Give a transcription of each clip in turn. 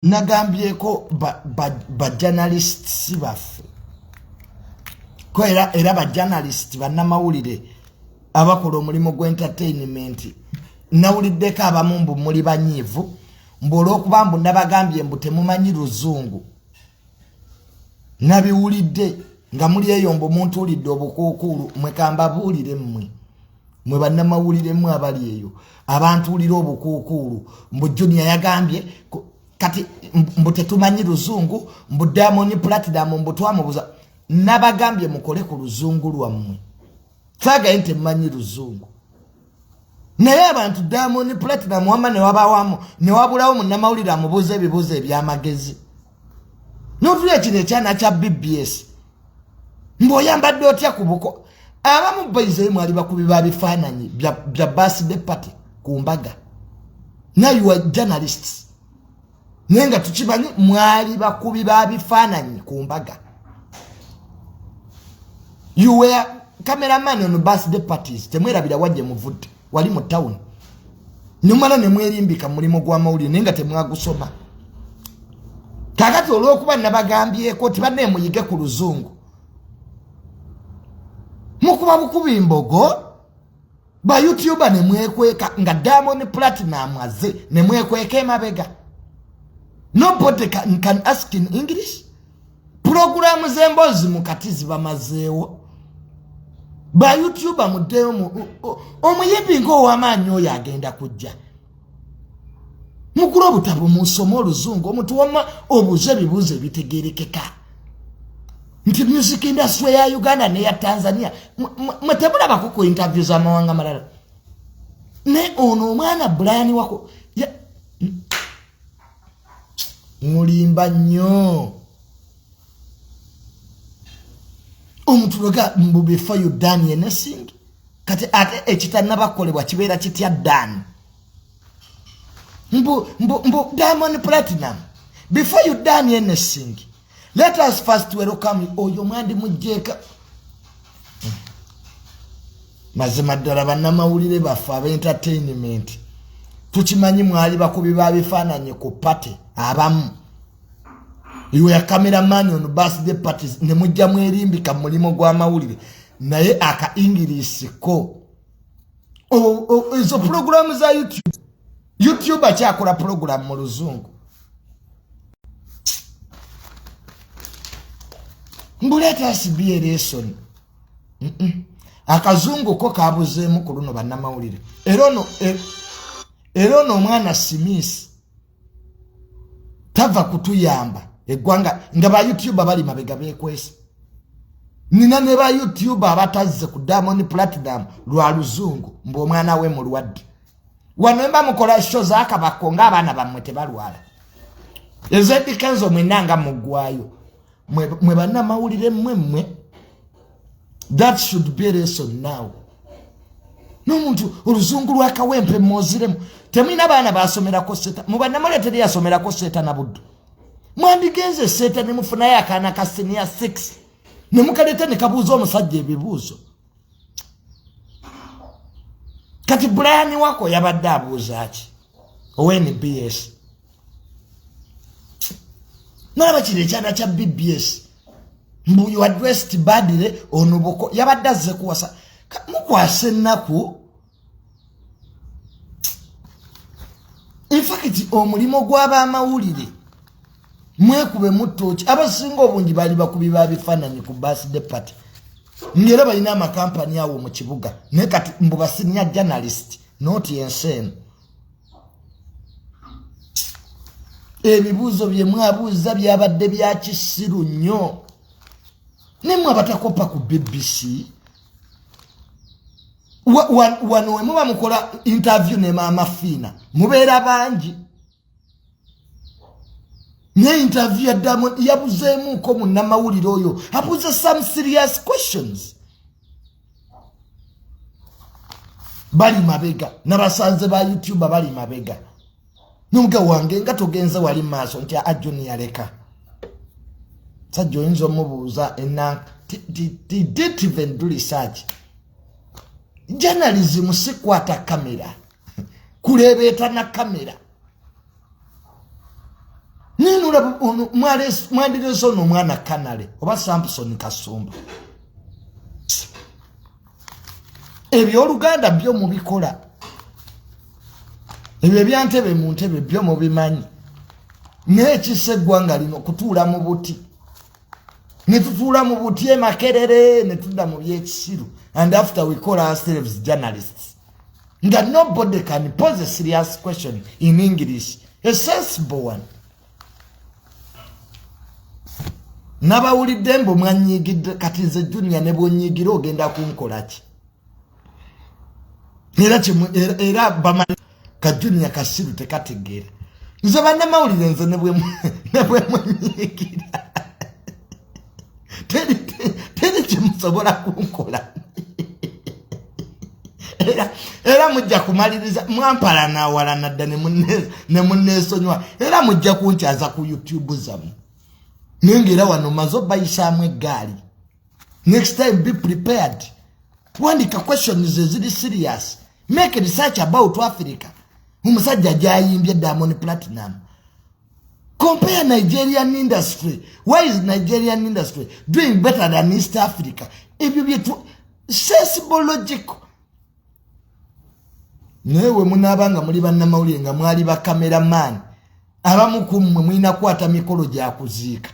nagambyeko ba journalists baffe ko era ba journalists bannamawulire abakola omulimu gw'entertainment nawuliddeko abamu mbu muli banyiivu olw'okuba mbu nabagambye mbu temumanyi luzungu nabiwulidde nga muli eyo mbu muntuulidde obukuukulu mwekamba buulire mmwe mwe bannamawulire mmwe abali eyo abantuulira obukuukulu mbu Junior yagambye kati mbu tetumanyi luzungu mbu Diamond Platinum mbu twamubuza nabagambye mukole ku luzungu lwammwe saagaye temumanyi luzungu naye abantu Diamond Platinum wama ne wabawamu ne wabulawo munnamawulire amubuuza ebibuuzo ebyamagezi n'otulya kino ekyana kya BBS mb'oyambadde otya ku buko abamu bayizeyo mwali bakubi ba bifaananyi bya birthday party ku mbaga now you are journalists naye nga tukimanyi mwali bakubi ba bifaananyi ku mbaga you were cameraman on birthday parties temwerabira wajje muvudde wali mu town nyumala ne mwerimbika mulimo gwa mawulire naye nga temwagusoma kakati olw'okuba nabagambyeko tibanne muyige ku luzungu mukuba bukubi mbogo ba YouTuber ne mwekweka nga Diamond Platinum aze ne mwekweka emabega nobody can ask in English program zembozi mukatizi bamazeewo ba YouTuber muddeyo omuyimbi ng'owamanyi oyo agenda kujja mukula obutabo musoma oluzungu omuntu wama obuuza ebibuuzo ebitegerekeka nti music industry ya Uganda ne ya Tanzania mwetebulabako ku interview z'amawanga malala ne ono omwana Brian wako mulimba nnyo omuntu loga mbu before you done anything kati ate ekitanabakolebwa kibeera kitya done mbu Diamond Platinum before you done anything let us first welcome oyo mwandi mujjeka mazima ddala bannamawulire baffe ab'entertainment tukimanyi mwali bakubi ba bifaananyi ku party abamu you are cameraman on birthday parties ne mujja mwerimbika mulimo gwa mawulire naye aka English ko izo program za YouTube akyakola program mu luzungu mbuleta sibiye lesson akazungu ko kabuzeemu ku luno bannamawulire erono omwana Smith tava kutuyamba eggwanga nga ba YouTuber bali mabega bekwese nina ne ba YouTuber abatazze ku Diamond Platinum lwa luzungu mbu omwana we mulwadde wanemba mukola show zakabako nga abaana bammwe tebalwala ezedikanzo mwenanga mugwayo mwe bannamawulire mmwe that should be a lesson now n'omuntu oluzungu lwakawempe moziremu temwina baana basomerako seta mu bannamawulire teri yasomerako seta na buddu mwandigenze seta ne mufunayo akaana ka senior 6 ne mukaleta ne kabuuza omusajja ebibuuzo kati Brian wako yabadde abuuza ki ONBS nalaba kino ekyana kya BBS mbu you addressed badly onuboko yabadde azze kuwasa mukwase ennaku in fact omulimo gw'abamawulire mwekube mutoki abasinga obungi bali bakubi ba bifaananyi ku birthday party ngera balina amakampani awo mu kibuga naye kati mbu basinya journalist not insane ebibuuzo bye mwabuuza byabadde bya kisiru nnyo nemwe abatakopa ku BBC wano we muba mukola interview ne Maama Fiina mubeera bangi ne interview ya Diamond yabuzeemu ko munnamawulire oyo abuuza some serious questions bali mabega n'abasanze ba YouTube bali mabega nunga wange nga togenza wali maaso nti ajoni yaleka sajjo inzo mubuuza ena didn't even do research journalism sikwata kamera kulebeeta na kamera Ninula mwandireso n'omwana Kanale oba Samson Kasumba. Ebyo Oluganda byo mubikola. Ebyo byantebe mu ntebe byo mubimanyi. N'ekisa eggwanga lino kutuula mu buti. Ne tutuula mu buti Makerere ne tudda mu byekisiru. And after we call ourselves journalists. That nobody can pose a serious question in English. A sensible one. Nabawulidde mbu mwanyigidde kati nze Junior ne bwonyigira ogenda kunkola ki? Era bamanyi ka Junior kasiru tekategeera. Nze Banamawulire nze ne bwe munyigira. Teri kimusobola kunkola. Era mujja kumaliriza mwampala na wala nadda ne munnesonywa. Era mujja kunkyaza ku YouTube zamu. Nengera wano mazo bayishamu eggaali. Next time be prepared. Wandika questions eziri serious. Make research about Africa. Umusajja jayimbye Diamond Platinum. Compare Nigerian industry. Why is Nigerian industry doing better than East Africa? If you be sensible, logical. Newe munabanga muri Banamawulire nga mwali ba cameraman. Abamu kumwe mwina kwata mikolo gya kuziika.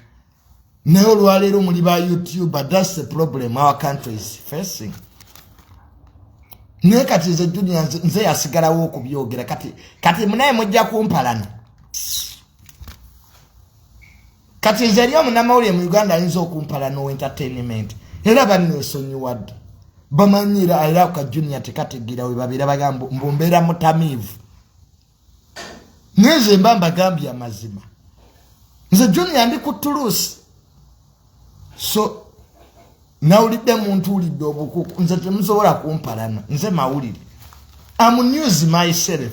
Newe lwalero muri ba YouTuber. That's the problem our country is facing. Ne kati ze Junior nze yasigalawo okubyogera kati munaye mujja kumpalana. Kati ze lyo Banamawulire mu Uganda ayinza okumpala no entertainment. Era bannesonyiwadde. Bamanyira alaka Junior tekategira we babira bagambo mbombera mutamivu. Neze mbamba gambi ya mazima. Nze Junior ndi kutulusi. So nawulidde muntu ulidde obukuku nze temusobola kumpalana nze Mawulire. I'm news myself.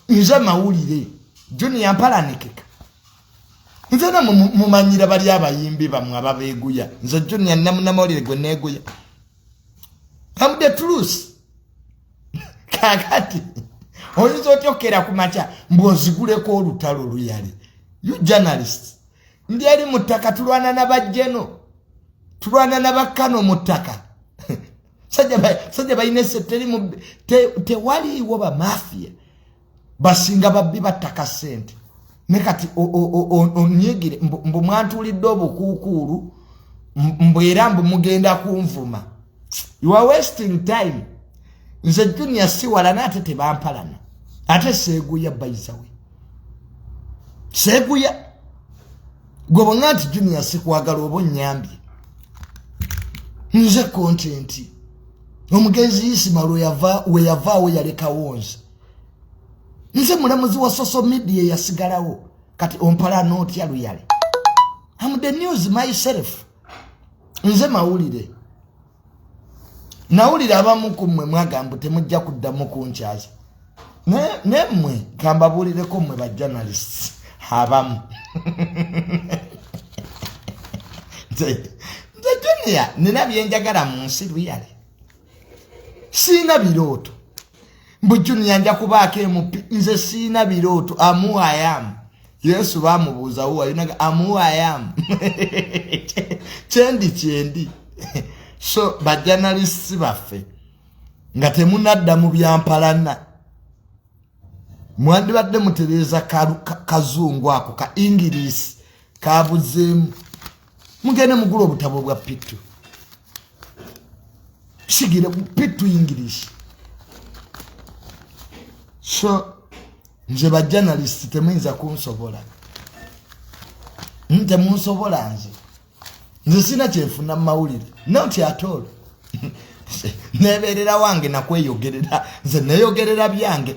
Nze Mawulire. Junior mpalanikeka. Nze na mumanyira bali abayimbi bamwe ababeguya. Nze Junior Banamawulire gwe neguya. I'm the truth. Kakati oyinza otyokera ku macha mboziguleko olutalo luyali. You journalists. Ndi ali mutaka tulwana n'abajjeno. Tulwana n'abakano mutaka. Sajja bayine seteri mu tewaliwo ba mafia. Basinga babbi bataka sente. Nekati onyegire mbu mwantulidde obukuukulu mbwera mbu mugenda kunvuma. You are wasting time. Nze Junior si wala nate tebampalana. Ate seguya bayisawe. Seguya. Gwe ngati Junior si kwagala obonyambi. Nze content. Omugenzi Isimalo we yaleka wonze. Nze mulamuzi wa social media yasigalawo kati ompala noti aluyale. I'm the news myself. Nze Mawulire. Nawulira abamu kumwe mwagambo temujja kuddamu kunkyaza. Nemmwe kambabulireko mmwe ba journalists abamu. Nze Junior nina byenjagala mu nsi luyale. Sina birooto. Mbu Junior nja kubaako emupi nze sina birooto. Amu I am. Yesu bamubuuza uwa yunaga amu I am. Chendi. So ba journalists baffe nga temunadda mu byampalana. Mwandibadde mutereza kazungu ako ka English kabuzeemu. Mugende mugula obutabo bwa Pitu. Sigire Pitu English. So nze ba journalist temuyinza kunsobola. Temunsobola nze. Nze sina kyenfuna Mawulire. Not at all. Neberera wange nakweyogerera. Nze neyogerera byange.